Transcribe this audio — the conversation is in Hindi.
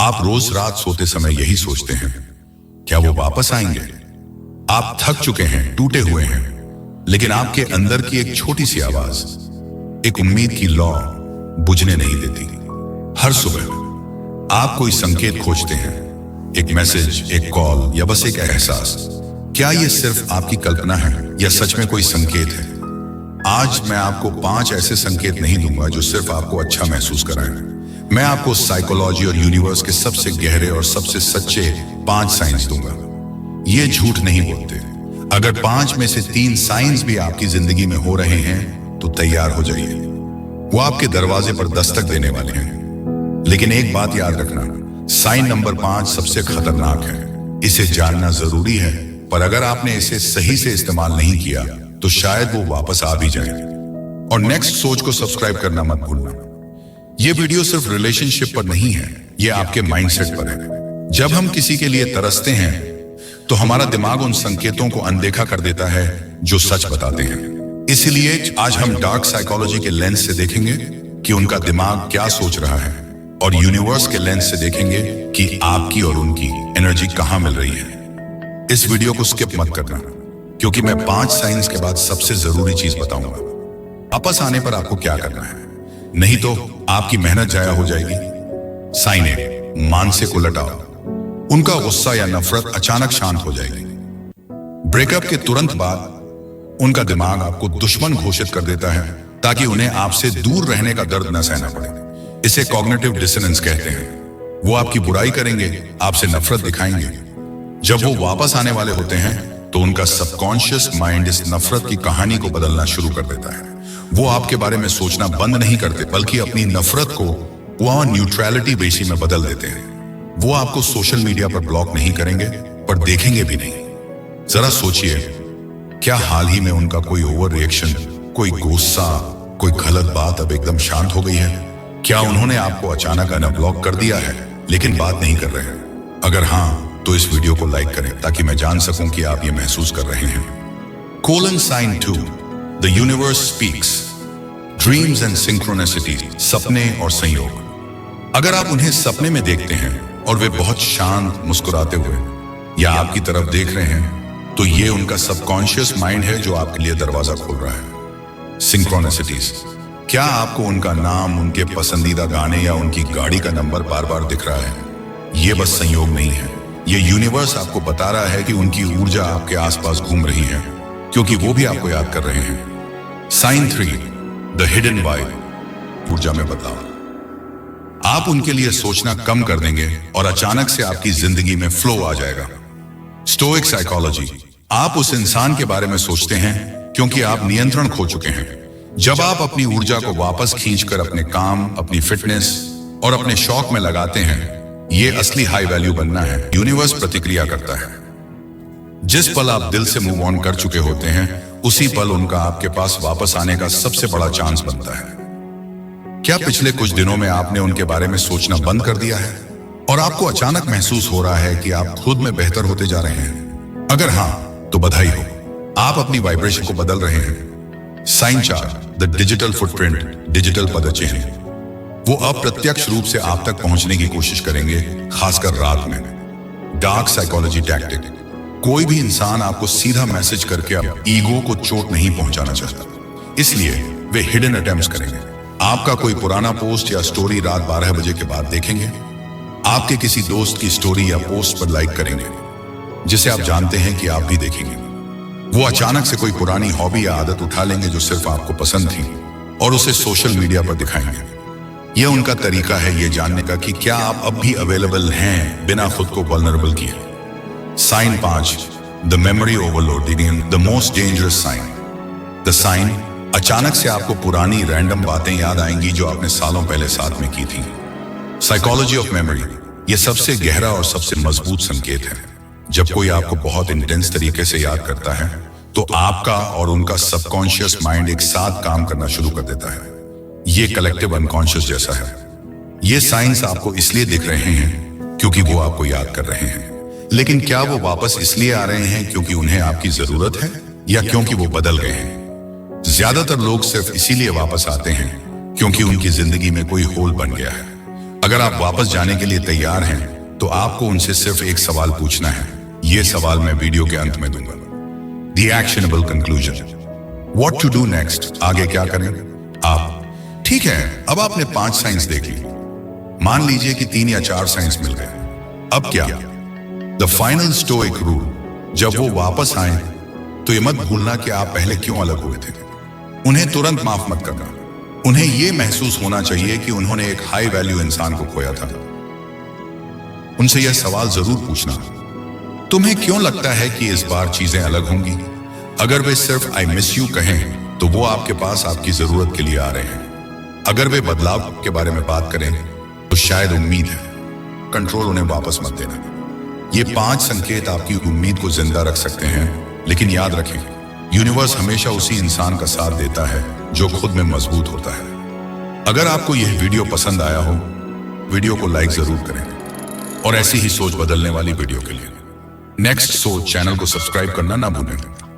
आप रोज रात सोते समय यही सोचते हैं, क्या वो वापस आएंगे? आप थक चुके हैं, टूटे हुए हैं, लेकिन आपके अंदर की एक छोटी सी आवाज, एक उम्मीद की लौ बुझने नहीं देती। हर सुबह आप कोई संकेत खोजते हैं, एक मैसेज, एक कॉल या बस एक एहसास। क्या ये सिर्फ आपकी कल्पना है या सच में कोई संकेत है? आज मैं आपको 5 ऐसे संकेत नहीं दूंगा जो सिर्फ आपको अच्छा महसूस कराएं। मैं आपको साइकोलॉजी और यूनिवर्स के सबसे गहरे और सबसे सच्चे 5 साइंस दूंगा। ये झूठ नहीं बोलते। अगर 5 में से 3 साइंस भी आपकी जिंदगी में हो रहे हैं तो तैयार हो जाइए, वो आपके दरवाजे पर दस्तक देने वाले हैं। लेकिन एक बात याद रखना, साइन नंबर 5 सबसे खतरनाक है। इसे जानना जरूरी है, पर अगर आपने इसे सही से इस्तेमाल नहीं किया तो शायद वो वापस आ भी जाए। और नेक्स्ट सोच को सब्सक्राइब करना मत भूलना। ये वीडियो सिर्फ रिलेशनशिप पर नहीं है, ये आपके माइंडसेट पर है। जब हम किसी के लिए तरसते हैं तो हमारा दिमाग उन संकेतों को अनदेखा कर देता है जो सच बताते हैं। इसलिए आज हम डार्क साइकोलॉजी के लेंस से देखेंगे कि उनका दिमाग क्या सोच रहा है, और यूनिवर्स के लेंस से देखेंगे कि आपकी और उनकी एनर्जी कहां मिल रही है। इस वीडियो को स्किप मत करना, क्योंकि मैं 5 साइंस के बाद सबसे जरूरी चीज बताऊंगा। वापस आने पर आपको क्या करना है, नहीं तो आपकी मेहनत जाया हो जाएगी। साइन ए, मानसिक उलटाव। उनका गुस्सा या नफरत अचानक शांत हो जाएगी। ब्रेकअप के तुरंत बाद उनका दिमाग आपको दुश्मन घोषित कर देता है ताकि उन्हें आपसे दूर रहने का दर्द न सहना पड़े। इसे कॉग्निटिव डिसोनेंस कहते हैं। वो आपकी बुराई करेंगे, आपसे नफरत दिखाएंगे। जब वो वापस आने वाले होते हैं तो उनका सबकॉन्शियस माइंड इस नफरत की कहानी को बदलना शुरू कर देता है। वो आपके बारे में सोचना बंद नहीं करते, बल्कि अपनी नफरत को वो न्यूट्रलिटी बेसी में बदल देते हैं। वो आपको सोशल मीडिया पर ब्लॉक नहीं करेंगे, पर देखेंगे भी नहीं। जरा सोचिए, क्या हाल ही में उनका कोई ओवर रिएक्शन, कोई गुस्सा, कोई गलत बात अब एकदम शांत हो गई है? क्या उन्होंने आपको अचानक अनब्लॉक कर दिया है लेकिन बात नहीं कर रहे हैं? अगर हाँ, तो इस वीडियो को लाइक करें ताकि मैं जान सकूं कि आप ये महसूस कर रहे हैं। Colon sign 2, the universe speaks, dreams and synchronicity, सपने और संयोग। अगर आप उन्हें सपने में देखते हैं और वे बहुत शांत, मुस्कुराते हुए या आपकी तरफ देख रहे हैं, तो ये उनका सबकॉन्शियस माइंड है जो आपके लिए दरवाजा खोल रहा है। सिंक्रोनिसिटीज, क्या आपको उनका नाम, उनके पसंदीदा गाने या उनकी गाड़ी का नंबर बार बार दिख रहा है? ये बस संयोग नहीं है, ये यूनिवर्स आपको बता रहा है कि उनकी ऊर्जा आपके आसपास घूम रही है, क्योंकि वो भी आपको याद कर रहे हैं। साइन 3, द हिडन वाइब, ऊर्जा में बदलाव। आप उनके लिए सोचना कम कर देंगे और अचानक से आपकी जिंदगी में फ्लो आ जाएगा। स्टोइक साइकोलॉजी, आप उस इंसान के बारे में सोचते हैं क्योंकि आप नियंत्रण खो चुके हैं। जब आप अपनी ऊर्जा को वापस खींचकर अपने काम, अपनी फिटनेस और अपने शौक में लगाते हैं, ये असली हाई वैल्यू बनना है। यूनिवर्स प्रतिक्रिया करता है। जिस पल आप दिल से मूव ऑन कर चुके होते हैं, उसी पल उनका आपके पास वापस आने का सबसे बड़ा चांस बनता है। क्या पिछले कुछ दिनों में आपने उनके बारे में सोचना बंद कर दिया है और आपको अचानक महसूस हो रहा है कि आप खुद में बेहतर होते जा रहे हैं? अगर हाँ, तो बधाई हो, आप अपनी वाइब्रेशन को बदल रहे हैं। Sign 4, the digital footprint, digital पदचिह्न। वो अप्रत्यक्ष रूप से आप तक पहुंचने की कोशिश करेंगे, खासकर रात में। डार्क साइकोलॉजी टैक्टिक, कोई भी इंसान आपको सीधा मैसेज करके अब ईगो को चोट नहीं पहुंचाना चाहता, इसलिए वे हिडन अटेम्प्ट्स करेंगे। आपका कोई पुराना पोस्ट या स्टोरी रात 12 बजे के बाद देखेंगे, आपके किसी दोस्त की स्टोरी या पोस्ट पर लाइक करेंगे जिसे आप जानते हैं कि आप भी देखेंगे। वो अचानक से कोई पुरानी हॉबी या आदत उठा लेंगे जो सिर्फ आपको पसंद थी और उसे सोशल मीडिया पर दिखाएंगे। यह उनका तरीका है ये जानने का कि क्या आप अब भी अवेलेबल हैं बिना खुद को वल्नरेबल किए। Sign 5, the memory overload, the most dangerous sign. The sign, अचानक से आपको पुरानी रैंडम बातें याद आएंगी जो आपने सालों पहले साथ में की थी। साइकोलॉजी ऑफ मेमोरी, यह सबसे गहरा और सबसे मजबूत संकेत है। जब कोई आपको बहुत इंटेंस तरीके से याद करता है तो आपका और उनका सबकॉन्शियस माइंड एक साथ काम करना शुरू कर देता है। ये कलेक्टिव अनकॉन्शियस जैसा है। ये साइंस आपको इसलिए दिख रहे हैं क्योंकि वो आपको याद कर रहे हैं, लेकिन क्या वो वापस इसलिए आ रहे हैं क्योंकि उन्हें आपकी जरूरत है या क्योंकि वो बदल गए हैं? ज्यादातर लोग सिर्फ इसीलिए वापस आते हैं क्योंकि उनकी जिंदगी में कोई होल बन गया है। अगर आप वापस जाने के लिए तैयार हैं तो आपको उनसे सिर्फ एक सवाल पूछना है। यह सवाल मैं वीडियो के अंत में दूंगा। The actionable conclusion, what to do next, आगे क्या करें आप। ठीक है, अब आपने 5 साइंस देख ली, मान लीजिए कि 3 या 4 साइंस मिल गए। अब क्या? द फाइनल स्टोइक रूल, जब वो वापस आए तो ये मत भूलना कि आप पहले क्यों अलग हुए थे। उन्हें तुरंत माफ मत करना। उन्हें यह महसूस होना चाहिए कि उन्होंने एक हाई वैल्यू इंसान को खोया था। उनसे यह सवाल जरूर पूछना, तुम्हें क्यों लगता है कि इस बार चीजें अलग होंगी? अगर वे सिर्फ आई मिस यू कहें तो वो आपके पास आपकी जरूरत के लिए आ रहे हैं। अगर वे बदलाव के बारे में बात करें तो शायद उम्मीद है। कंट्रोल उन्हें वापस मत देना। ये 5 संकेत आपकी उम्मीद को जिंदा रख सकते हैं, लेकिन याद रखें, यूनिवर्स हमेशा उसी इंसान का साथ देता है जो खुद में मजबूत होता है। अगर आपको यह वीडियो पसंद आया हो, वीडियो को लाइक जरूर करें और ऐसी ही सोच बदलने वाली वीडियो के लिए नेक्स्ट सोच चैनल को सब्सक्राइब करना ना भूलें।